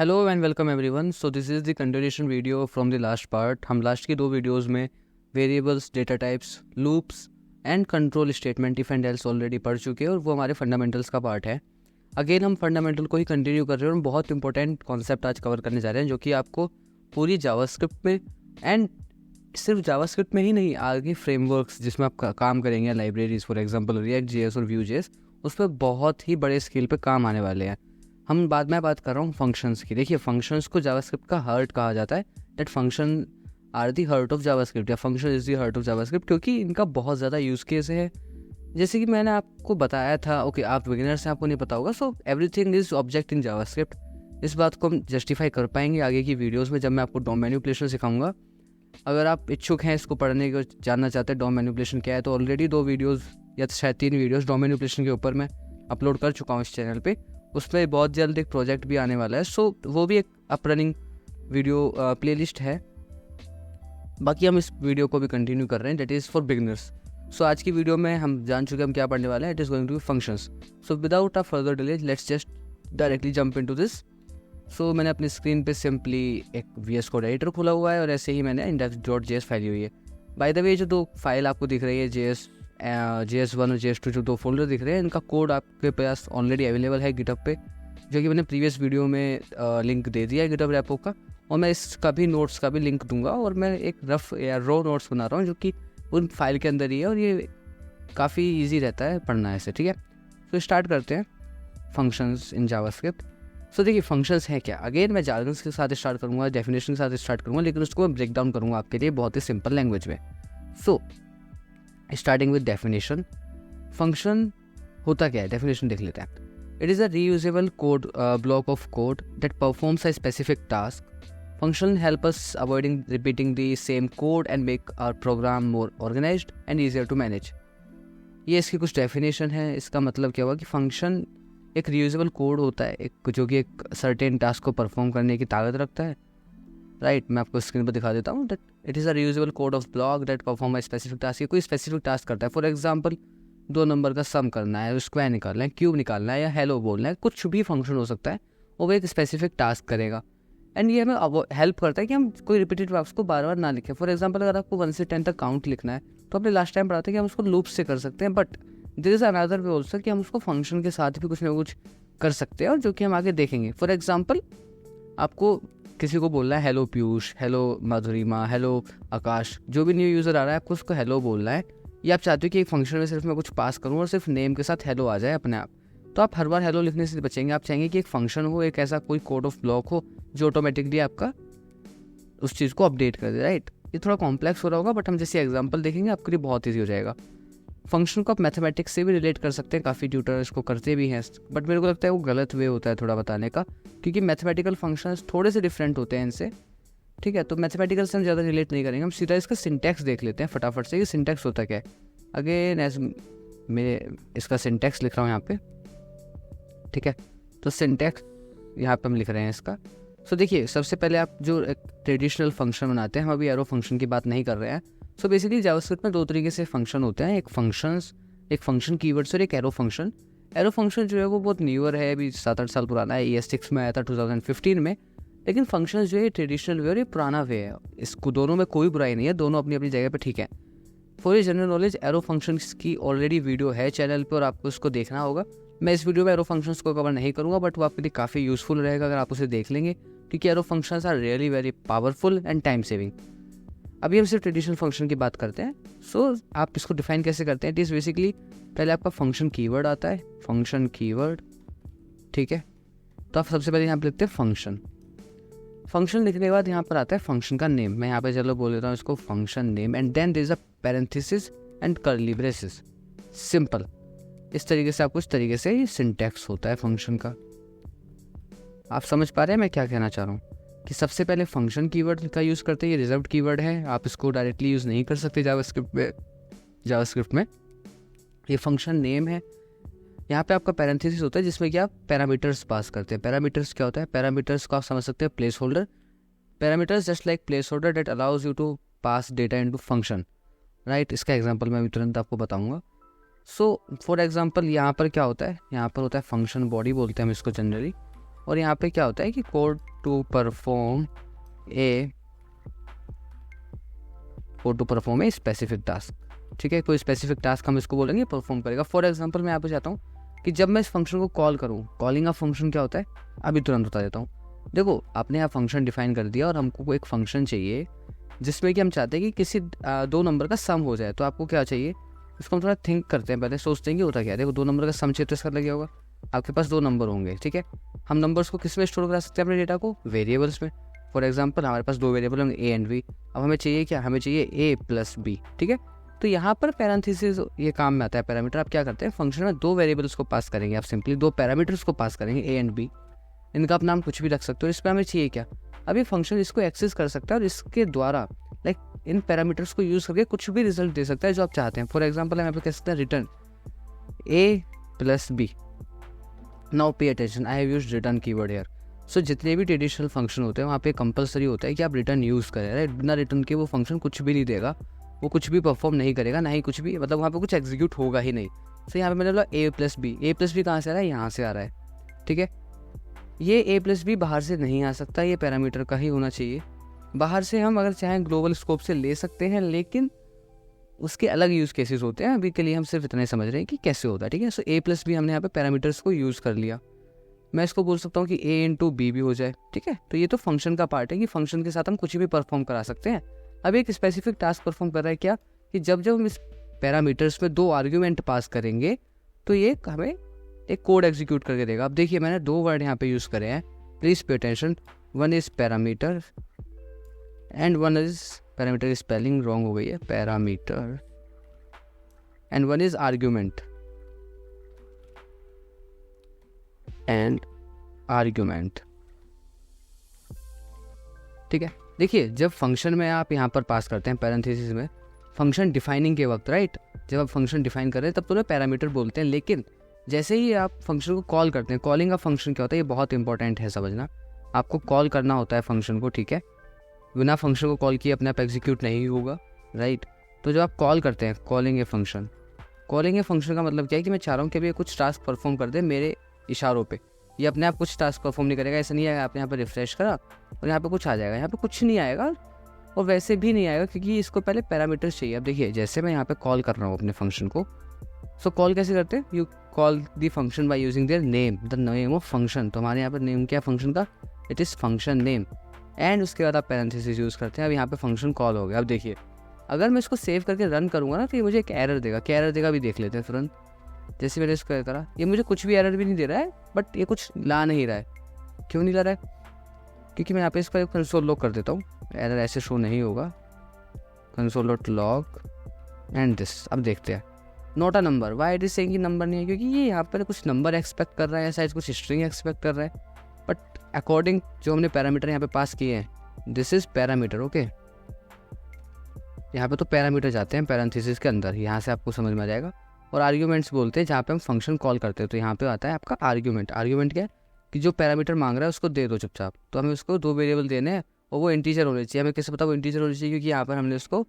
Hello and welcome everyone. So this is the continuation video from the last part. हम last की 2 videos में variables, data types, loops and control statement, if and else already पढ़ चुके हैं और वो हमारे फंडामेंटल्स का पार्ट है। अगेन हम फंडामेंटल को ही कंटिन्यू कर रहे हैं और बहुत इंपॉर्टेंट कॉन्सेप्ट आज कवर करने जा रहे हैं जो कि आपको पूरी जावास्क्रिप्ट में एंड सिर्फ जावास्क्रिप्ट में ही नहीं, आगे फ्रेमवर्क्स जिसमें आप काम करेंगे, libraries for example react JS और व्यू जेएस, उस पर बहुत ही बड़े स्केल पे काम आने वाले हैं। हम बाद में बात कर रहा हूँ फंक्शंस की। देखिए, फंक्शंस को जावास्क्रिप्ट का हार्ट कहा जाता है। That function are the heart of JavaScript या function is the heart of JavaScript, क्योंकि इनका बहुत ज़्यादा यूज़ केस है। जैसे कि मैंने आपको बताया था, ओके आप बिगिनर्स हैं, आपको नहीं पता होगा। So everything is object in JavaScript. इस बात को हम जस्टिफाई कर पाएंगे आगे की वीडियोज़ में जब मैं आपको डॉम मैनिपुलेशन सिखाऊंगा। अगर आप इच्छुक हैं इसको पढ़ने को, जानना चाहते हैं डॉम मैनिपुलेशन क्या है, तो ऑलरेडी 2 वीडियोज़ या शायद 3 वीडियोज़ डॉम मैनिपुलेशन के ऊपर मैं अपलोड कर चुका हूँ इस चैनल पे। उसमें बहुत जल्द एक प्रोजेक्ट भी आने वाला है। सो वो भी एक अप रनिंग वीडियो प्लेलिस्ट है। बाकी हम इस वीडियो को भी कंटिन्यू कर रहे हैं, दैट इज़ फॉर बिगिनर्स। सो आज की वीडियो में हम जान चुके हैं हम क्या पढ़ने वाले हैं। It is going to be functions. So without a further delay let's just directly jump into this. So मैंने अपनी स्क्रीन पे सिंपली एक VS कोड एडिटर खोला हुआ है और ऐसे ही मैंने index.js फाइल हुई है। बाय द वे, जो 2 फाइल आपको दिख रही है, JS1 और JS2, जो 2 फोल्डर दिख रहे हैं, इनका कोड आपके पास ऑलरेडी अवेलेबल है गिटहब पे, जो कि मैंने प्रीवियस वीडियो में लिंक दे दिया है गिटहब रेपो का। और मैं इसका भी नोट्स का भी लिंक दूंगा। और मैं एक रफ या रो नोट्स बना रहा हूँ जो कि उन फाइल के अंदर ही है और ये काफ़ी ईजी रहता है पढ़ना ऐसे, ठीक है। तो स्टार्ट करते हैं फंक्शंस इन जावास्क्रिप्ट। सो देखिए, फंक्शंस हैं क्या। अगेन मैं जार्गन्स के साथ स्टार्ट करूँगा, डेफिनेशन के साथ स्टार्ट करूँगा, लेकिन उसको मैं ब्रेक डाउन करूँगा आपके लिए बहुत ही सिंपल लैंग्वेज में। So starting with definition. Function होता क्या है, डेफिनेशन देख लेते हैं। It is a reusable code block of code that performs a specific task. Function help us avoiding repeating the same code and make our program more organised and easier to manage. ये इसकी कुछ definition है। इसका मतलब क्या हुआ कि function एक रीयूजेबल कोड होता है, एक जो कि एक सर्टेन टास्क को परफॉर्म करने की ताकत रखता है। राइट, मैं आपको स्क्रीन पर दिखा देता हूँ। That it is a reusable code of block that perform a specific task. कोई स्पेसिफिक टास्क करता है। फॉर एग्जांपल 2 नंबर का सम करना है, स्क्वायर निकालना है, क्यूब निकालना है या हेलो बोलना है, कुछ भी फंक्शन हो सकता है, और वो एक स्पेसिफिक टास्क करेगा। एंड ये हमें हेल्प करता है कि हम कोई रिपीटेड वर्ड्स को बार बार ना लिखें। फॉर एग्जाम्पल अगर आपको 1 से 10 तक काउंट लिखना है, तो आपने लास्ट टाइम पढ़ा था कि हम उसको लूप से कर सकते हैं। But this is another way also कि हम उसको फंक्शन के साथ भी कुछ ना कुछ कर सकते हैं, और जो कि हम आगे देखेंगे। फॉर एग्जाम्पल आपको किसी को बोलना है hello Piyush, hello Madhurima, hello Akash, जो भी न्यू यूज़र आ रहा है आपको उसको हेलो बोलना है। या आप चाहते हो कि एक फंक्शन में सिर्फ मैं कुछ पास करूँ और सिर्फ नेम के साथ हेलो आ जाए अपने आप, तो आप हर बार हेलो लिखने से बचेंगे। आप चाहेंगे कि एक फंक्शन हो, एक ऐसा कोई कोड ऑफ ब्लॉक हो जो ऑटोमेटिकली आपका उस चीज़ को अपडेट कर दे। राइट, ये थोड़ा कॉम्प्लेक्स हो रहा होगा, बट हम जैसे एग्जांपल देखेंगे आपके लिए बहुत ईजी हो जाएगा। फंक्शन को आप मैथमेटिक्स से भी रिलेट कर सकते हैं, काफ़ी ट्यूटर इसको करते भी हैं, बट मेरे को लगता है वो गलत वे होता है थोड़ा बताने का, क्योंकि मैथमेटिकल फंक्शंस थोड़े से डिफरेंट होते हैं इनसे, ठीक है। तो मैथमेटिकल से हम ज़्यादा रिलेट नहीं करेंगे, हम सीधा इसका सिंटैक्स देख लेते हैं फटाफट से कि सिंटैक्स होता क्या है। अगेन एज मैं इसका सिंटैक्स लिख रहा हूँ यहाँ पे, ठीक है। तो सिंटैक्स यहाँ पे हम लिख रहे हैं इसका। सो देखिए, सबसे पहले आप जो एक ट्रेडिशनल फंक्शन बनाते हैं, हम अभी एरो फंक्शन की बात नहीं कर रहे हैं। सो बेसिकली जावास्क्रिप्ट में 2 तरीके से फंक्शन होते हैं, एक फंक्शन कीवर्ड्स और एक एरो फंक्शन। एरो फंक्शन जो है वो बहुत न्यूअर है, अभी 7-8 साल पुराना है, ES6 में आया था 2015 में। लेकिन फंक्शन जो है ट्रेडिशनल वे और ये पुराना वे है। इसको दोनों में कोई बुराई नहीं है, दोनों अपनी अपनी जगह पे ठीक है। फॉर ये जनरल नॉलेज, एरो फंक्शंस की ऑलरेडी वीडियो है चैनल पे और आपको उसको देखना होगा। मैं इस वीडियो में एरो फंक्शंस को कवर नहीं करूँगा, बट वो आपके लिए काफ़ी यूजफुल रहेगा अगर आप उसे देख लेंगे, क्योंकि arrow functions are really very powerful and time saving. अभी हम सिर्फ ट्रेडिशनल फंक्शन की बात करते हैं। सो आप इसको डिफाइन कैसे करते हैं। इट इज़ बेसिकली पहले आपका फंक्शन कीवर्ड आता है, फंक्शन कीवर्ड, ठीक है। तो आप सबसे पहले यहाँ पर लिखते हैं फंक्शन। फंक्शन लिखने के बाद यहाँ पर आता है फंक्शन का नेम। मैं यहाँ पे चलो बोल देता हूँ इसको function name, and then there is a parenthesis and curly braces. Simple, इस तरीके से आपको इस तरीके से ये सिंटैक्स होता है फंक्शन का। आप समझ पा रहे हैं मैं क्या कहना चाह रहा हूँ, कि सबसे पहले फंक्शन कीवर्ड का यूज़ करते हैं। ये रिजर्व्ड कीवर्ड है, आप इसको डायरेक्टली यूज़ नहीं कर सकते जावास्क्रिप्ट में। ये फंक्शन नेम है। यहाँ पे आपका पैरेंथेसिस होता है जिसमें कि आप पैरामीटर्स पास करते हैं। पैरामीटर्स क्या होता है, पैरामीटर्स को आप समझ सकते हैं placeholder. Parameters just like placeholder that allows you to pass data into function. Right, इसका एग्जांपल मैं अभी तुरंत आपको बताऊंगा। सो फॉर एग्जांपल यहाँ पर क्या होता है, यहाँ पर होता है फंक्शन बॉडी बोलते हैं हम इसको जनरली। और यहाँ पे क्या होता है कि code to perform a specific task. ठीक है, कोई स्पेसिफिक टास्क हम इसको बोलेंगे परफॉर्म करेगा। फॉर एग्जांपल मैं यहाँ पे चाहता हूँ कि जब मैं इस फंक्शन को कॉल करूँ, कॉलिंग ऑफ फंक्शन क्या होता है अभी तुरंत बता देता हूँ। देखो, आपने यहाँ फंक्शन डिफाइन कर दिया और हमको एक फंक्शन चाहिए जिसमें कि हम चाहते हैं कि किसी दो नंबर का सम हो जाए। तो आपको क्या चाहिए, इसको हम थोड़ा थिंक करते हैं, पहले सोचते हैं कि होता क्या है। देखो, दो नंबर का सम चाहिए तो इसका लग गया होगा, आपके पास दो नंबर होंगे। ठीक है, हम नंबर्स को किस में स्टोर करा सकते हैं अपने डेटा को, वेरिएबल्स में। फॉर एग्जांपल हमारे पास दो वेरिएबल होंगे ए एंड बी। अब हमें चाहिए क्या, हमें चाहिए ए प्लस बी। ठीक है, तो यहाँ पर पैरेंथेसिस ये काम में आता है। पैरामीटर आप क्या करते हैं, फंक्शन में दो वेरिएबल्स को पास करेंगे, आप सिंपली दो पैरामीटर्स को पास करेंगे ए एंड बी। इनका आप नाम कुछ भी रख सकते हो। इस पर हमें चाहिए क्या, अभी फंक्शन इसको एक्सेस कर सकता है और इसके द्वारा इन पैरामीटर्स को यूज़ करके कुछ भी रिजल्ट दे सकता है जो आप चाहते हैं। फॉर एग्जांपल हम यहाँ पे कह सकते हैं return a plus b. Now pay attention, I have used return keyword here. So जितने भी ट्रेडिशनल फंक्शन होते हैं वहाँ पे कंपलसरी होता है कि आप रिटर्न यूज़ करें, राइट। बिना रिटर्न के वो फंक्शन कुछ भी नहीं देगा, वो कुछ भी परफॉर्म नहीं करेगा, ना ही कुछ भी, मतलब वहाँ पे कुछ एग्जीक्यूट होगा ही नहीं। सो यहाँ पे मैंने बोला ए प्लस बी। ए प्लस बी कहाँ से आ रहा है, यहाँ से आ रहा है। ठीक है, ये ए प्लस बी बाहर से नहीं आ सकता, ये पैरामीटर का ही होना चाहिए। बाहर से हम अगर चाहें ग्लोबल स्कोप से ले सकते हैं, लेकिन उसके अलग यूज़ केसेस होते हैं। अभी के लिए हम सिर्फ इतना ही समझ रहे हैं कि कैसे होता है। ठीक है, सो ए प्लस बी हमने यहाँ पे पैरामीटर्स को यूज़ कर लिया। मैं इसको बोल सकता हूँ कि ए इंटू बी भी हो जाए। ठीक है, तो ये तो फंक्शन का पार्ट है कि फंक्शन के साथ हम कुछ भी परफॉर्म करा सकते हैं। अब एक स्पेसिफिक टास्क परफॉर्म कर रहा है क्या, कि जब जब हम इस पैरामीटर्स में दो आर्ग्यूमेंट पास करेंगे तो ये हमें एक कोड एग्जीक्यूट करके देगा। अब देखिए, मैंने दो वर्ड यहाँ पे यूज़ करे हैं, please pay attention. One is parameter and one is, parameter की स्पेलिंग रॉन्ग हो गई है, parameter, and one is argument and argument. ठीक है, देखिए जब फंक्शन में आप यहाँ पर पास करते हैं पैरेंथेसिस में, फंक्शन डिफाइनिंग के वक्त, राइट, जब आप फंक्शन डिफाइन कर रहे हैं तब तो उन्हें पैरामीटर बोलते हैं। लेकिन जैसे ही आप फंक्शन को कॉल करते हैं, कॉलिंग का फंक्शन क्या होता है ये बहुत इंपॉर्टेंट है समझना। आपको कॉल करना होता है फंक्शन को। ठीक है, बिना फंक्शन को कॉल किए अपने आप एग्जीक्यूट नहीं होगा, राइट। तो जब आप कॉल करते हैं, calling a function, calling a function का मतलब क्या है कि मैं चाह रहा हूँ कि अभी कुछ टास्क परफॉर्म कर दे मेरे इशारों पे। ये अपने आप कुछ टास्क परफॉर्म नहीं करेगा, ऐसा नहीं आएगा आपने यहाँ पे रिफ्रेश करा और यहाँ पे कुछ आ जाएगा, यहाँ पे कुछ नहीं आएगा और वैसे भी नहीं आएगा क्योंकि इसको पहले पैरामीटर्स चाहिए। अब देखिए, जैसे मैं यहाँ पे कॉल कर रहा हूँ अपने फंक्शन को, सो कॉल कैसे करते हैं, you call the function by using their name, the name of function. तो हमारे यहाँ पर नेम क्या है फंक्शन का, it is function name, and उसके बाद आप पैरेंथेसिस यूज़ करते हैं। अब यहाँ पे फंक्शन कॉल हो गया। अब देखिए, अगर मैं इसको सेव करके रन करूँगा ना तो ये मुझे एक एरर देगा। क्या एरर देगा अभी देख लेते हैं तुरंत। जैसे मैंने इसको करा, ये मुझे कुछ भी एरर भी नहीं दे रहा है, बट ये कुछ ला नहीं रहा है। क्यों नहीं ला रहा है, क्योंकि मैं यहाँ पे इसको कंसोल लॉग कर देता हूँ, एरर ऐसे शो नहीं होगा। Console dot log and this. अब देखते हैं, not a number. Why it is saying कि नंबर नहीं है, क्योंकि ये यहाँ पर कुछ नंबर एक्सपेक्ट कर रहा है, शायद कुछ स्ट्रिंग एक्सपेक्ट कर रहा है। बट अकॉर्डिंग जो हमने पैरामीटर यहाँ पे पास किए हैं, दिस इज पैरामीटर। ओके, यहाँ पे तो पैरामीटर जाते हैं पैरेंथेसिस के अंदर, यहाँ से आपको समझ में आ जाएगा। और आर्ग्यूमेंट्स बोलते हैं जहाँ पे हम फंक्शन कॉल करते हैं। तो यहाँ पे आता है आपका आर्ग्यूमेंट। आर्ग्यूमेंट क्या है कि जो पैरामीटर मांग रहा है उसको दे दो चुपचाप। तो हमें उसको दो वेरिएबल देने हैं और वो इंटीजर होने चाहिए। हमें कैसे पता वो इंटीजर होने चाहिए, क्योंकि यहाँ पर हमने उसको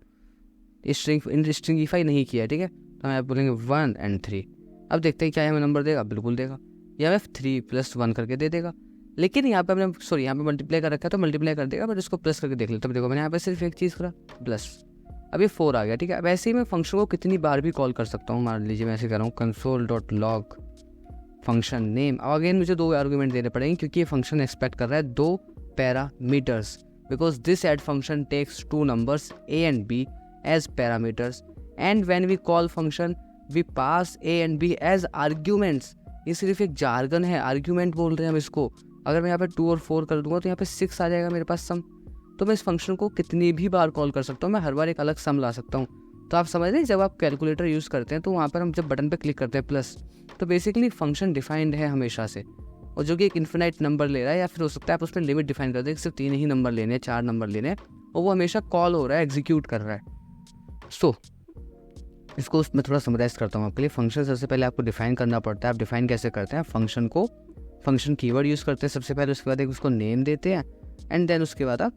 स्ट्रिंगिफाई नहीं किया है। ठीक है, तो हम बोलेंगे 1 और 3। अब देखते हैं क्या हमें नंबर देगा, बिल्कुल देगा। या हमें 3 + 1 करके दे देगा। लेकिन यहाँ पे हमने यहाँ पे मल्टीप्लाई कर रखा है तो मल्टीप्लाई कर देगा, बट इसको प्लस करके देख लेते हैं। देखो मैंने यहाँ पे सिर्फ एक चीज़ करा, प्लस। अब ये 4 आ गया। ठीक है, अब ऐसे ही मैं फंक्शन को कितनी बार भी कॉल कर सकता हूँ। मान लीजिए मैं ऐसे कर रहा हूँ, console dot log function name. अब अगेन मुझे दो आर्गूमेंट देने पड़ेंगे क्योंकि ये फंक्शन एक्सपेक्ट कर रहा है दो parameters, because this add function takes 2 numbers a and b as parameters, and when we call function we pass a and b as arguments. ये सिर्फ एक जार्गन है, आर्ग्यूमेंट बोल रहे हैं हम इसको। अगर मैं यहाँ पे 2 और 4 कर दूंगा तो यहाँ पे 6 आ जाएगा मेरे पास सम। तो मैं इस फंक्शन को कितनी भी बार कॉल कर सकता हूँ, मैं हर बार एक अलग सम ला सकता हूँ। तो आप समझ रहे हैं, जब आप कैलकुलेटर यूज़ करते हैं तो वहाँ पर हम जब बटन पे क्लिक करते हैं प्लस, तो बेसिकली फंक्शन डिफाइंड है हमेशा से, और जो कि एक इन्फिनाइट नंबर ले रहा है, या फिर हो सकता है आप उसमें लिमिट डिफाइन कर दें, सिर्फ 3 ही नंबर लेने हैं, 4 नंबर लेने हैं, और वो हमेशा कॉल हो रहा है, एग्जीक्यूट कर रहा है। सो इसको मैं थोड़ा समराइज करता हूँ आपके लिए। फंक्शन सबसे पहले आपको डिफाइन करना पड़ता है। आप डिफाइन कैसे करते हैं, फंक्शन को, फंक्शन कीवर्ड यूज़ करते हैं सबसे पहले, उसके बाद एक उसको नेम देते हैं, एंड देन उसके बाद आप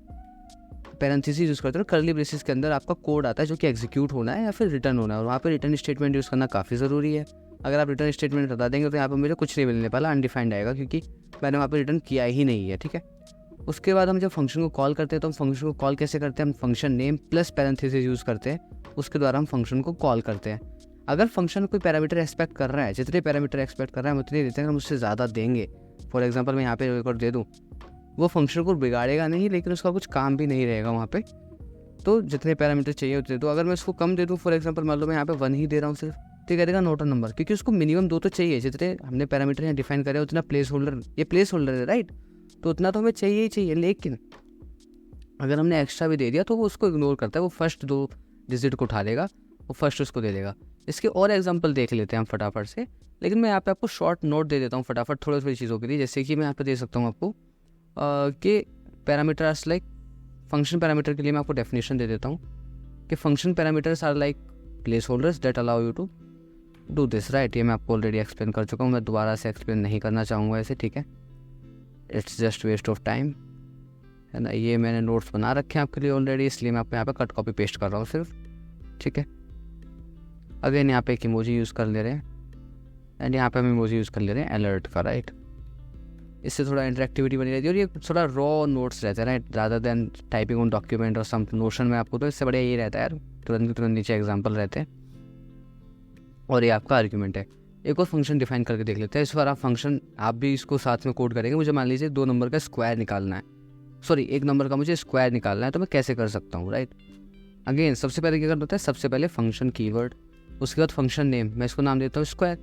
पैरेंथेसिस यूज़ करते हैं। कर्ली ब्रेसेस के अंदर आपका कोड आता है जो कि एग्जीक्यूट होना है या फिर रिटर्न होना है, और वहाँ पे रिटर्न स्टेटमेंट यूज़ करना काफ़ी ज़रूरी है। अगर आप रिटर्न स्टेटमेंट बता देंगे तो यहाँ पर मुझे कुछ नहीं मिलने वाला, अनडिफाइंड आएगा, क्योंकि मैंने वहाँ पे रिटर्न किया ही नहीं है। ठीक है, उसके बाद हम जब फंक्शन को कॉल करते हैं तो हम फंक्शन को कॉल कैसे करते हैं, हम function name plus parenthesis use करते हैं, उसके द्वारा हम फंक्शन को कॉल करते हैं। अगर फंक्शन कोई पैरामीटर एक्सपेक्ट कर रहा है, जितने पैरामीटर एक्सपेक्ट कर रहा है हम उतने देते हैं, हम उससे ज़्यादा देंगे, फॉर एग्जांपल मैं यहाँ पे रिकॉर्ड दे दूँ, वो फंक्शन को बिगाड़ेगा नहीं, लेकिन उसका कुछ काम भी नहीं रहेगा वहाँ पे। तो जितने पैरामीटर चाहिए उतने दो। अगर मैं उसको कम दे दूँ, फॉर एग्जांपल मान लो मैं यहाँ पे 1 ही दे रहा हूँ सिर्फ, तो कह देगा नोट अ नंबर, क्योंकि उसको मिनिमम 2 तो चाहिए। जितने हमने पैरामीटर यहाँ डिफाइन करे उतना प्लेस होल्डर, ये प्लेस होल्डर है राइट, तो उतना तो हमें चाहिए ही चाहिए। लेकिन अगर हमने एक्स्ट्रा भी दे दिया तो वो उसको इग्नोर करता है, वो फर्स्ट 2 डिजिट को उठा लेगा, वो फर्स्ट उसको दे देगा। इसके और एग्जांपल देख लेते हैं हम फटाफट से, लेकिन मैं यहाँ पे आपको शॉर्ट नोट दे देता हूँ फटाफट थोड़ी थोड़ी चीज़ों के लिए। जैसे कि मैं यहाँ पे दे सकता हूँ आपको कि पैरामीटर्स लाइक फंक्शन पैरामीटर के लिए मैं आपको डेफिनेशन दे देता हूँ कि function parameters are like place holders that allow you to do this right. ये मैं आपको ऑलरेडी एक्सप्लेन कर चुका हूँ, मैं दोबारा से एक्सप्लेन नहीं करना चाहूँगा ऐसे, ठीक है, it's just waste of time, है ना। ये मैंने नोट्स बना रखे हैं आपके लिए ऑलरेडी, इसलिए मैं आपको यहाँ पे कट कॉपी पेस्ट कर रहा हूँ सिर्फ, ठीक है। अगेन यहाँ पे एक इमोजी यूज़ कर ले रहे हैं एंड यहाँ पे हम इमोजी यूज़ कर ले रहे हैं अलर्ट का राइट। इससे थोड़ा इंटरेक्टिविटी बनी रहती है और ये थोड़ा रॉ नोट्स रहते हैं right, rather than typing on document और सम नोशन में आपको, तो इससे बढ़िया ये रहता है यार, तुरंत नीचे एग्जाम्पल रहते हैं और ये आपका आर्ग्यूमेंट है। एक और फंक्शन डिफाइन करके देख लेते हैं। इस बार आप फंक्शन आप भी इसको साथ में कोड करेंगे। मुझे मान लीजिए 2 नंबर का स्क्वायर निकालना है, सॉरी 1 नंबर का मुझे स्क्वायर निकालना है, तो मैं कैसे कर सकता हूँ राइट। अगेन सबसे पहले क्या करना होता है, सबसे पहले फंक्शन कीवर्ड, उसके बाद फंक्शन नेम, मैं इसको नाम देता हूँ स्क्वायर।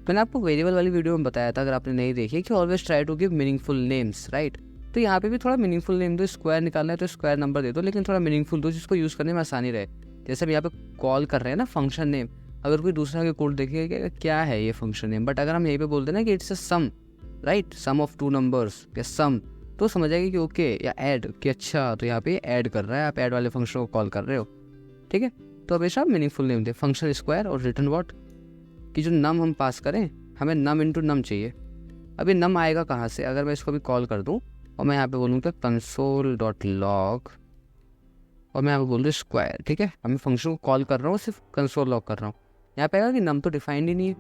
मैंने आपको वेरिएबल वाली वीडियो में बताया था, अगर आपने नहीं देखी, कि always try to give meaningful names right. तो यहाँ पे भी थोड़ा मीनिंगफुल नेम दो, स्क्वायर निकालना है तो स्क्वायर नंबर दे दो, लेकिन थोड़ा मीनिंगफुल दो जिसको यूज़ करने में आसानी रहे। जैसे हम यहाँ पे कॉल कर रहे हैं ना फंक्शन नेम, अगर कोई दूसरा के कोड देखेगा क्या है ये फंक्शन नेम, बट अगर हम यहीं पे बोलते हैं ना कि it's a sum right, sum of 2 numbers या सम, तो समझ आएगी कि ओके, या ऐड कि अच्छा तो यहाँ पे ऐड कर रहा है, आप ऐड वाले फंक्शन को कॉल कर रहे हो, ठीक है। तो हमेशा मीनिंगफुल नेम दे, फंक्शन स्क्वायर और रिटर्न व्हाट, कि जो नम हम पास करें, हमें नम इंटू नम चाहिए। अभी नम आएगा कहाँ से, अगर मैं इसको भी कॉल कर दूँ और मैं यहाँ पे बोलूँ कि console.log और मैं यहाँ पे बोल दूँ स्क्वायर, ठीक है, अब मैं फंक्शन को कॉल कर रहा हूँ, सिर्फ कंसोल लॉग कर रहा हूँ। यहाँ पे आएगा कि नम तो डिफाइंड ही नहीं है,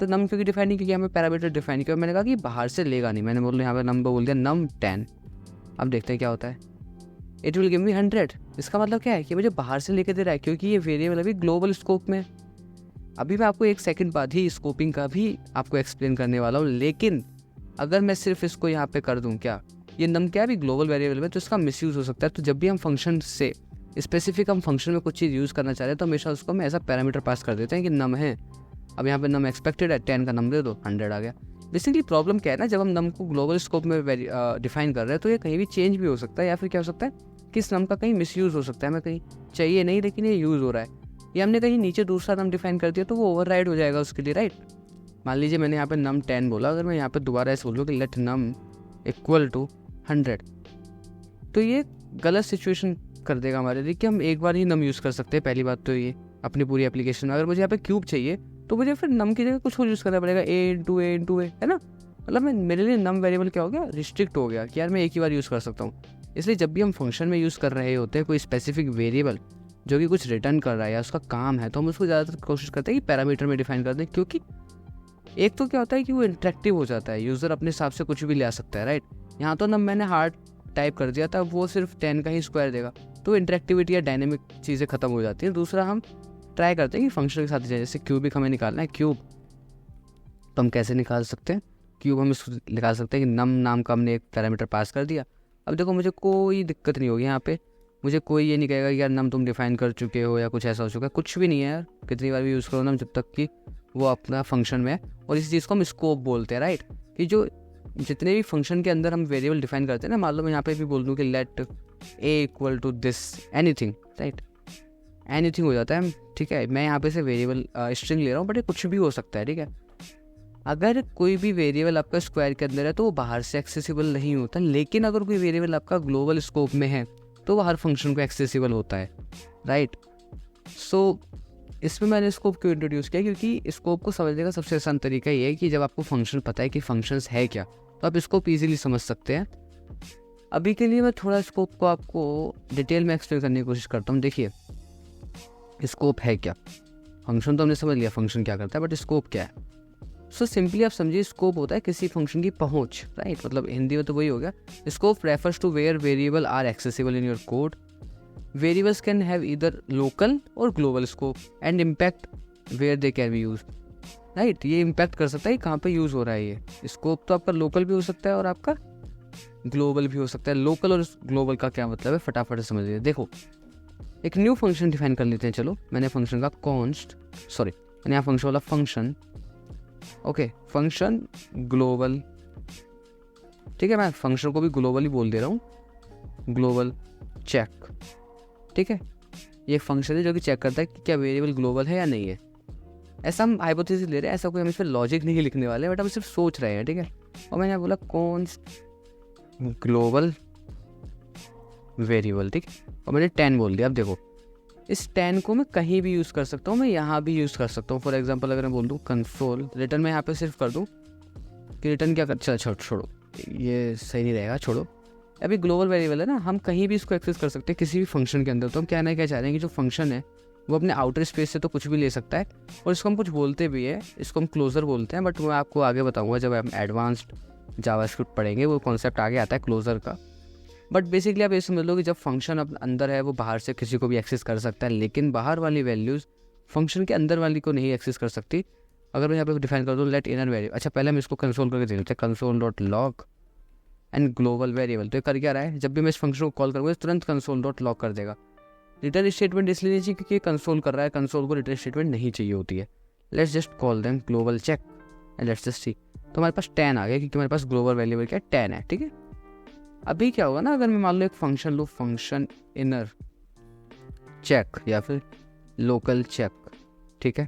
तो नम क्योंकि डिफाइन नहीं, क्योंकि हमें पैरामीटर डिफाइन किया। मैंने कहा कि बाहर से लेगा नहीं, मैंने बोल यहाँ पे नंबर बोल दिया num 10। अब देखते हैं क्या होता है, इट विल गिव मी 100। इसका मतलब क्या है कि मुझे बाहर से लेके दे रहा है, क्योंकि ये वेरिएबल अभी ग्लोबल स्कोप में। अभी मैं आपको 1 सेकंड बाद ही स्कोपिंग का भी आपको एक्सप्लेन करने वाला हूँ, लेकिन अगर मैं सिर्फ इसको यहाँ पे कर दूँ, क्या ये नम क्या भी ग्लोबल वेरिएबल में, तो इसका मिसयूज़ हो सकता है। तो जब भी हम फंक्शन से स्पेसिफिक हम फंक्शन में कुछ चीज़ यूज़ करना चाह रहे हैं, तो हमेशा उसको हम ऐसा पैरामीटर पास कर देते हैं कि नम है। अब यहाँ पे नम एक्सपेक्टेड है, 10 का नम दे दो, 100 आ गया। बेसिकली प्रॉब्लम क्या है ना, जब हम नम को ग्लोबल स्कोप में डिफाइन कर रहे हैं, तो ये कहीं भी चेंज भी हो सकता है, या फिर क्या हो सकता है कि इस नम का कहीं मिसयूज़ हो सकता है, हमें कहीं चाहिए नहीं लेकिन ये यूज़ हो रहा है, या हमने कहीं नीचे दूसरा नम डिफाइन कर दिया तो वो ओवरराइड हो जाएगा उसके लिए राइट। मान लीजिए मैंने यहाँ पे num 10 बोला, अगर मैं यहाँ पे दोबारा ऐसे बोलूँ कि लेट num इक्वल टू 100, तो ये गलत सिचुएशन कर देगा हमारे लिए कि हम एक बार ही नम यूज़ कर सकते हैं। पहली बात तो ये अपनी पूरी एप्लीकेशन में, अगर मुझे यहाँ पे क्यूब चाहिए तो मुझे फिर नम की जगह कुछ और यूज़ करना पड़ेगा, a है ना। मतलब मेरे लिए नम वेरिएबल क्या हो गया, रिस्ट्रिक्ट हो गया कि यार मैं एक ही बार यूज़ कर सकता हूँ। इसलिए जब भी हम फंक्शन में यूज़ कर रहे होते हैं कोई स्पेसिफिक वेरिएबल जो कि कुछ रिटर्न कर रहा है या उसका काम है, तो हम उसको ज़्यादातर कोशिश करते हैं कि पैरामीटर में डिफाइन कर दें, क्योंकि एक तो क्या होता है कि वो इंटरेक्टिव हो जाता है, यूज़र अपने हिसाब से कुछ भी ले आ सकता है राइट। यहाँ तो नम मैंने हार्ड टाइप कर दिया था, वो सिर्फ 10 का ही स्क्वायर देगा, तो इंटरेक्टिविटी या डायनेमिक चीज़ें खत्म हो जाती है। दूसरा हम ट्राई करते हैं कि फंक्शन के साथ जाए, जैसे क्यूबिक हमें निकालना है, क्यूब तो हम कैसे निकाल सकते हैं, क्यूब हम इसको निकाल सकते हैं कि नम नाम का हमने एक पैरामीटर पास कर दिया। अब देखो मुझे कोई दिक्कत नहीं होगी यहाँ पे, मुझे कोई ये नहीं कहेगा कि यार नम तुम डिफाइन कर चुके हो या कुछ ऐसा हो चुका है, कुछ भी नहीं है यार, कितनी बार भी यूज़ करो नम, जब तक कि वो अपना फंक्शन में है। और इस चीज़ को हम स्कोप बोलते हैं राइट, कि जो जितने भी फंक्शन के अंदर हम वेरिएबल डिफाइन करते हैं ना, मान लो मैं यहाँ पे भी बोल दूँ कि let a equal to this anything right, anything हो जाता है, ठीक है। मैं यहाँ पे से वेरिएबल स्ट्रिंग ले रहा हूँ, बट ये कुछ भी हो सकता है, ठीक है। अगर कोई भी वेरिएबल आपका स्क्वायर के अंदर है तो वो बाहर से एक्सेसिबल नहीं होता, लेकिन अगर कोई वेरिएबल आपका ग्लोबल स्कोप में है तो वो हर फंक्शन को एक्सेसिबल होता है राइट। सो इसमें मैंने स्कोप क्यों इंट्रोड्यूस किया, क्योंकि स्कोप को समझने का सबसे आसान तरीका ये है कि जब आपको फंक्शन पता है कि फंक्शंस है क्या, तो आप स्कोप ईजिली समझ सकते हैं। अभी के लिए मैं थोड़ा स्कोप को आपको डिटेल में एक्सप्लेन करने की कोशिश करता हूँ। देखिए स्कोप है क्या, फंक्शन तो हमने समझ लिया फंक्शन क्या करता है, बट स्कोप क्या है। सो सिंपली आप समझिए स्कोप होता है किसी फंक्शन की पहुंच, राइट, मतलब हिंदी में तो वही हो गया। Scope refers to where variable are accessible in your code. Variables can have either local और global scope and impact where they can be use, right. ये इम्पैक्ट कर सकता है कहाँ पे यूज़ हो रहा है। ये स्कोप तो आपका लोकल भी हो सकता है और आपका ग्लोबल भी हो सकता है। लोकल और ग्लोबल का क्या मतलब है, फटाफट से समझिए। देखो एक न्यू फंक्शन डिफाइन कर लेते हैं। चलो मैंने फंक्शन का मैंने यहाँ फंक्शन वाला फंक्शन, ओके, फंक्शन ग्लोबल, ठीक है, मैं फंक्शन को भी ग्लोबल ही बोल दे रहा हूँ, ग्लोबल चेक, ठीक है। ये फंक्शन है जो कि चेक करता है कि क्या वेरिएबल ग्लोबल है या नहीं है। ऐसा हम हाइपोथेसिस ले रहे हैं, ऐसा कोई हम इस पर लॉजिक नहीं लिखने वाले, बट हम सिर्फ सोच रहे हैं, ठीक है। और मैंने बोला कॉन्स्ट ग्लोबल वेरिएबल, ठीक है, और मैंने 10 बोल दिया। अब देखो इस 10 को मैं कहीं भी यूज़ कर सकता हूँ, मैं यहाँ भी यूज़ कर सकता हूँ। फॉर एग्जांपल अगर मैं बोल दूँ कंसोल रिटर्न, मैं यहाँ पे सिर्फ कर दूँ कि रिटर्न क्या कर, चलो छोड़ो ये सही नहीं रहेगा, छोड़ो। अभी ग्लोबल वेरिएबल है ना, हम कहीं भी इसको एक्सेस कर सकते हैं किसी भी फंक्शन के अंदर। तो हम क्या चाह रहे हैं कि जो फंक्शन है वो अपने आउटर स्पेस से तो कुछ भी ले सकता है, और इसको हम कुछ बोलते भी है, इसको हम क्लोजर बोलते हैं, बट मैं आपको आगे बताऊँगा जब हम एडवांस्ड जावास्क्रिप्ट पढ़ेंगे, वो कॉन्सेप्ट आगे आता है क्लोजर का। बट बेसिकली आप ये समझ लो कि जब फंक्शन अपने अंदर है वो बाहर से किसी को भी एक्सेस कर सकता है, लेकिन बाहर वाली वैल्यूज़ फंक्शन के अंदर वाली को नहीं एक्सेस कर सकती। अगर मैं यहाँ पे डिफाइन कर दूँ लेट इनर वेरिएबल, अच्छा पहले हम इसको कंसोल करके देख लेते हैं, console dot log and global variable. तो ये कर क्या रहा है, जब भी मैं इस फंक्शन को कॉल करूँगा तुरंत कंसोल डॉट लॉग कर देगा। रिटर्न स्टेटमेंट इसलिए नहीं चाहिए क्योंकि कंसोल कर रहा है, कंसोल को रिटर्न स्टेटमेंट नहीं चाहिए होती है। Let's just call them global check and let's just see. तो हमारे पास 10 आ गया क्योंकि हमारे पास ग्लोबल वेरिएबल क्या है, 10 है, ठीक है। अभी क्या होगा ना, अगर मैं मान लो एक फंक्शन लो, फंक्शन इनर चेक या फिर लोकल चेक, ठीक है।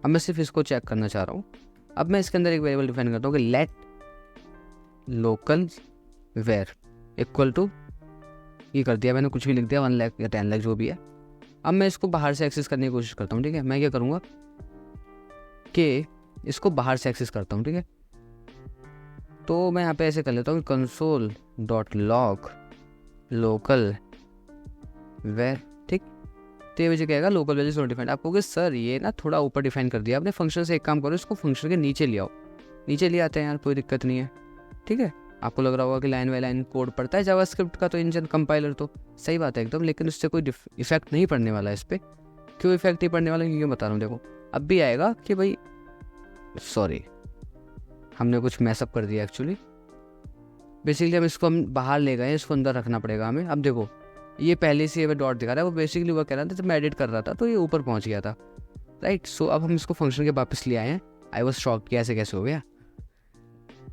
अब मैं सिर्फ इसको चेक करना चाह रहा हूँ। अब मैं इसके अंदर एक वेरिएबल डिफाइन करता हूँ कि let local var equal to, ये कर दिया मैंने, कुछ भी लिख दिया, 1 लाख या 10 लाख जो भी है। अब मैं इसको बाहर से एक्सेस करने की कोशिश करता हूँ, ठीक है। मैं क्या करूँगा कि इसको बाहर से एक्सेस करता हूँ, ठीक है। तो मैं यहाँ पे ऐसे कर लेता हूँ console dot log local var, ठीक। तो ये मुझे कहेगा लोकल वैल्यू नॉट डिफाइंड। आप कहोगे सर ये ना थोड़ा ऊपर डिफाइन कर दिया आपने फंक्शन से, एक काम करो इसको फंक्शन के नीचे ले आओ। नीचे ले आते हैं यार, कोई दिक्कत नहीं है, ठीक है। आपको लग रहा होगा कि लाइन बाई लाइन कोड पढ़ता है जावास्क्रिप्ट का तो इंजन कंपाइलर, तो सही बात है एकदम, लेकिन उससे कोई इफेक्ट नहीं पड़ने वाला है इस पर। क्यों इफेक्ट नहीं पड़ने वाला, क्योंकि बता रहा हूँ। देखो अब भी आएगा कि भाई सॉरी हमने कुछ मैसअप कर दिया एक्चुअली। बेसिकली हम इसको हम बाहर ले गए, इसको अंदर रखना पड़ेगा हमें। अब देखो ये पहले से ये डॉट दिखा रहा है, वो बेसिकली वो कह रहा था जब मैं एडिट कर रहा था तो ये ऊपर पहुंच गया था, राइट। सो अब हम इसको फंक्शन के वापस ले आए हैं। आई वॉज शॉक्ड कि ऐसे कैसे हो गया।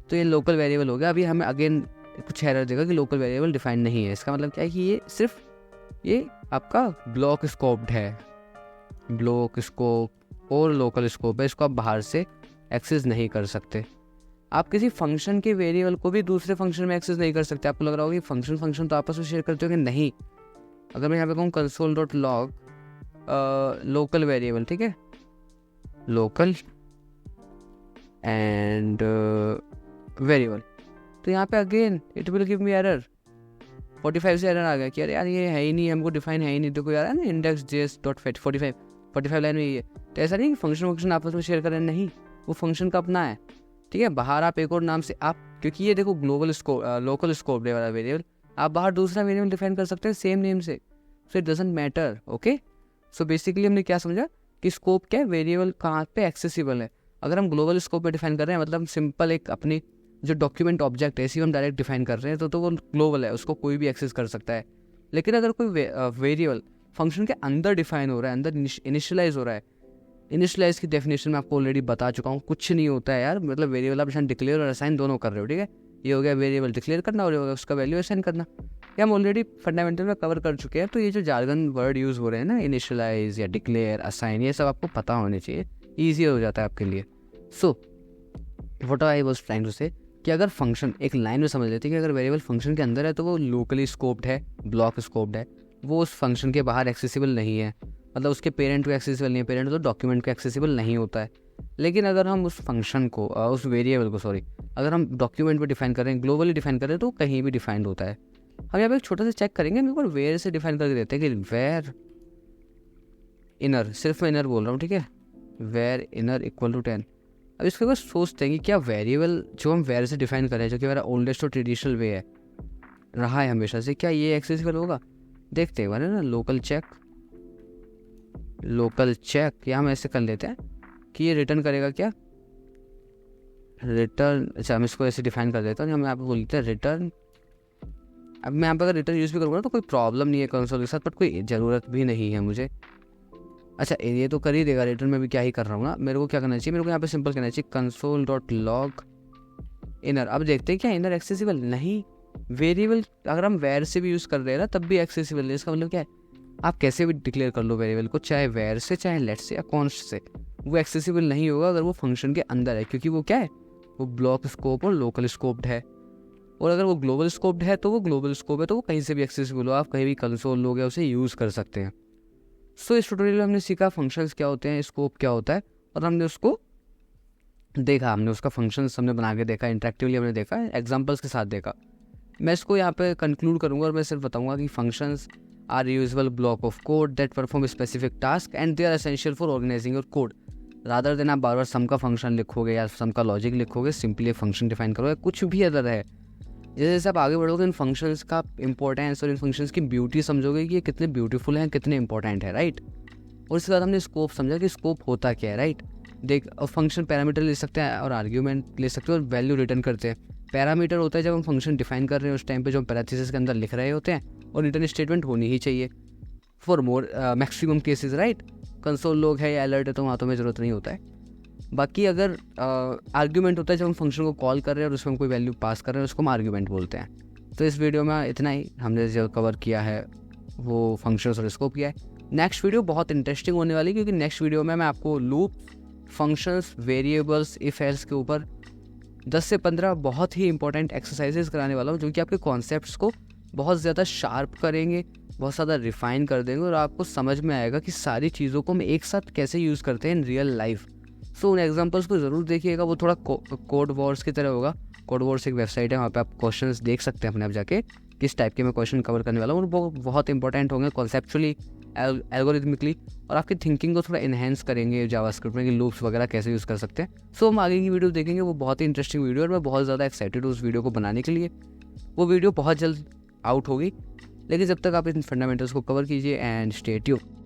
तो ये लोकल वेरिएबल हो गया। अभी हमें अगेन कुछ एरर देगा कि लोकल वेरिएबल डिफाइंड नहीं है। इसका मतलब क्या है कि ये सिर्फ ये आपका ब्लॉक स्कोप्ड है, ब्लॉक स्कोप और लोकल स्कोप है, इसको आप बाहर से एक्सेस नहीं कर सकते। आप किसी फंक्शन के वेरिएबल को भी दूसरे फंक्शन में एक्सेस नहीं कर सकते। आपको लग रहा होगा कि फंक्शन तो आपस में शेयर करते हो कि नहीं। अगर मैं यहाँ पे कहूँ console dot log local variable, ठीक है, लोकल एंड वेरिएबल, तो यहाँ पे again it will give me error. 45 से एरर आ गया कि अरे यार ये है ही नहीं, हमको डिफाइन है ही नहीं। देखो यार है ना इंडेक्स जेस डॉट 45 लाइन में ये, तो ऐसा नहीं कि फंक्शन आपस में शेयर कर रहे हैं, नहीं, वो फंक्शन का अपना है, ठीक है। बाहर आप एक और नाम से आप, क्योंकि ये देखो global scope local scope day वाला वेरिएबल, आप बाहर दूसरा वेरिएबल डिफाइन कर सकते हैं सेम नेम से, so it doesn't matter, okay. So basically हमने क्या समझा कि स्कोप क्या है, वेरिएबल कहाँ पे एक्सेसिबल है। अगर हम ग्लोबल स्कोप पे डिफाइन कर रहे हैं, मतलब हम सिंपल एक अपनी जो डॉक्यूमेंट ऑब्जेक्ट है इसी हम डायरेक्ट डिफाइन कर रहे हैं, तो वो ग्लोबल है, उसको कोई भी एक्सेस कर सकता है। लेकिन अगर कोई वेरिएबल फंक्शन के अंदर डिफाइन हो रहा है, अंदर इनिशियलाइज हो रहा है, इनिशियलाइज की डेफिनेशन मैं आपको ऑलरेडी बता चुका हूँ, कुछ नहीं होता है यार। मतलब वेरिएबल आप डिक्लेयर और असाइन दोनों कर रहे हो, ठीक है। ये हो गया वेरिएबल डिक्लेयर करना और ये हो गया उसका वैल्यू असाइन करना, ये हम ऑलरेडी फंडामेंटल में कवर कर चुके हैं। तो ये जो जार्गन वर्ड यूज़ हो रहे हैं ना, इनिशियलाइज या डिक्लेयर असाइन, ये सब आपको पता होने चाहिए, ईजी हो जाता है आपके लिए। So what I was trying to say कि अगर फंक्शन एक लाइन में समझ लेते हैं कि अगर वेरिएबल फंक्शन के अंदर है तो वो लोकली स्कोप्ड है, ब्लॉक स्कोप्ड है, वो उस फंक्शन के बाहर एक्सेसिबल नहीं है, मतलब उसके पेरेंट को एक्सेसिबल नहीं है, पेरेंट तो डॉक्यूमेंट को एक्सेसिबल नहीं होता है। लेकिन अगर हम उस फंक्शन को उस वेरिएबल को अगर हम डॉक्यूमेंट पे डिफाइन करें, ग्लोबली डिफाइन करें, तो कहीं भी डिफाइंड होता है। हम यहाँ पे एक छोटा सा चेक करेंगे, हम एक बार वेयर से डिफाइन करके देते हैं कि वेयर इनर, सिर्फ मैं इनर बोल रहा हूँ, ठीक है, वेयर इनर इक्वल टू 10। अब इसके बाद सोचते हैं कि क्या वेरिएबल जो हम वेर से डिफाइन करें, जो कि हमारा ओल्डेस्ट और ट्रेडिशनल वे है रहा है हमेशा से, क्या ये एक्सेसिबल होगा? देखते हैं ना, लोकल चेक या हम ऐसे कर लेते हैं कि ये रिटर्न करेगा क्या, रिटर्न। अच्छा, हम इसको ऐसे डिफाइन कर देता हूँ, हम यहाँ पे बोलते हैं रिटर्न। अब मैं यहाँ पे अगर रिटर्न यूज़ भी करूँगा तो कोई प्रॉब्लम नहीं है कंसोल के साथ, बट कोई ज़रूरत भी नहीं है मुझे। अच्छा, ये तो कर ही देगा रिटर्न, में भी क्या ही कर रहा हूँ ना। मेरे को क्या करना चाहिए, मेरे को यहाँ पे सिंपल कहना चाहिए console.log इनर। अब देखते हैं क्या इनर एक्सेसिबल नहीं। वेरिएबल अगर हम वेर से भी यूज़ कर रहे हैं ना तब भी एक्सेसिबल है। इसका मतलब क्या है, आप कैसे भी डिक्लेयर कर लो वेरिएबल को, चाहे वेर से, चाहे लेट से या कॉन्स्ट से, वो एक्सेसिबल नहीं होगा अगर वो फंक्शन के अंदर है, क्योंकि वो क्या है, वो ब्लॉक स्कोप और लोकल स्कोप्ड है। और अगर वो ग्लोबल स्कोप्ड है तो वो ग्लोबल स्कोप है, तो वो कहीं से भी एक्सेसिबल हो, आप कहीं भी कंसोल लोगे उसे यूज़ कर सकते हैं। सो इस ट्यूटोरियल में हमने सीखा फंक्शंस क्या होते हैं, स्कोप क्या होता है, और हमने उसको देखा, हमने उसका फंक्शंस हमने बना के देखा, इंटरेक्टिवली हमने देखा, एग्जांपल्स के साथ देखा। मैं इसको यहाँ पे कंक्लूड करूँगा और मैं सिर्फ बताऊँगा कि functions are usual block of code that perform specific task and they are essential for organising your code. Rather than आप बार बार सम का फंक्शन लिखोगे या सम का लॉजिक लिखोगे, सिंपली फंक्शन डिफाइन करोगे, कुछ भी अदर है। जैसे जैसे आप आगे बढ़ोगे इन फंक्शंस का इंपॉर्टेंस और इन फंक्शंस की ब्यूटी समझोगे कि ये कितने ब्यूटीफुल हैं, कितने इंपॉर्टेंट है, राइट। और इसके बाद हमने स्कोप समझा कि स्कोप होता क्या है, राइट। देख, फंक्शन पैरामीटर ले सकते हैं और आर्ग्यूमेंट ले सकते हैं और वैल्यू रिटर्न करते हैं। पैरामीटर होता है जब हम फंक्शन डिफाइन कर रहे हैं उस टाइम पे जो हम पैरेंथेसिस के अंदर लिख रहे होते हैं, और रिटर्न स्टेटमेंट होनी ही चाहिए for more maximum cases, right. Console log है या अलर्ट है तो वहाँ तो हमें ज़रूरत नहीं होता है। बाकी अगर आर्ग्यूमेंट होता है जब हम फंक्शन को कॉल कर रहे हैं और उसमें हम कोई वैल्यू पास कर रहे हैं, उसको हम आर्ग्यूमेंट बोलते हैं। तो इस वीडियो में इतना ही हमने जो कवर किया है वो फंक्शंस और स्कोप किया है। नेक्स्ट वीडियो बहुत इंटरेस्टिंग होने वाली, क्योंकि नेक्स्ट वीडियो में मैं आपको loop, functions, variables, if else के ऊपर 10 से 15 बहुत ही इंपॉर्टेंट एक्सरसाइजेस कराने वाला हूँ, जो कि आपके कॉन्सेप्ट्स को बहुत ज़्यादा शार्प करेंगे, बहुत ज़्यादा रिफाइन कर देंगे, और आपको समझ में आएगा कि सारी चीज़ों को हम एक साथ कैसे यूज़ करते हैं इन रियल लाइफ। सो उन एग्जाम्पल्स को ज़रूर देखिएगा, वो थोड़ा कोड वॉर्स की तरह होगा। कोड वॉर्स एक वेबसाइट है, वहाँ पे आप क्वेश्चंस देख सकते हैं अपने आप जाके, किस टाइप के मैं क्वेश्चन कवर करने वाला हूँ, और वो बहुत इंपॉर्टेंट होंगे कॉन्सेप्चुअली, एल्गोरिथमिकली, और आपकी थिंकिंग को थोड़ा इन्हेंस करेंगे जावास्क्रिप्ट में कि लूप्स वगैरह कैसे यूज़ कर सकते हैं। सो हम आगे की वीडियो देखेंगे, वो बहुत ही इंटरेस्टिंग वीडियो, और मैं बहुत ज़्यादा एक्साइटेड हूँ उस वीडियो को बनाने के लिए। वो वीडियो बहुत जल्द आउट होगी, लेकिन जब तक आप इन फंडामेंटल्स को कवर कीजिए एंड स्टे ट्यून्ड।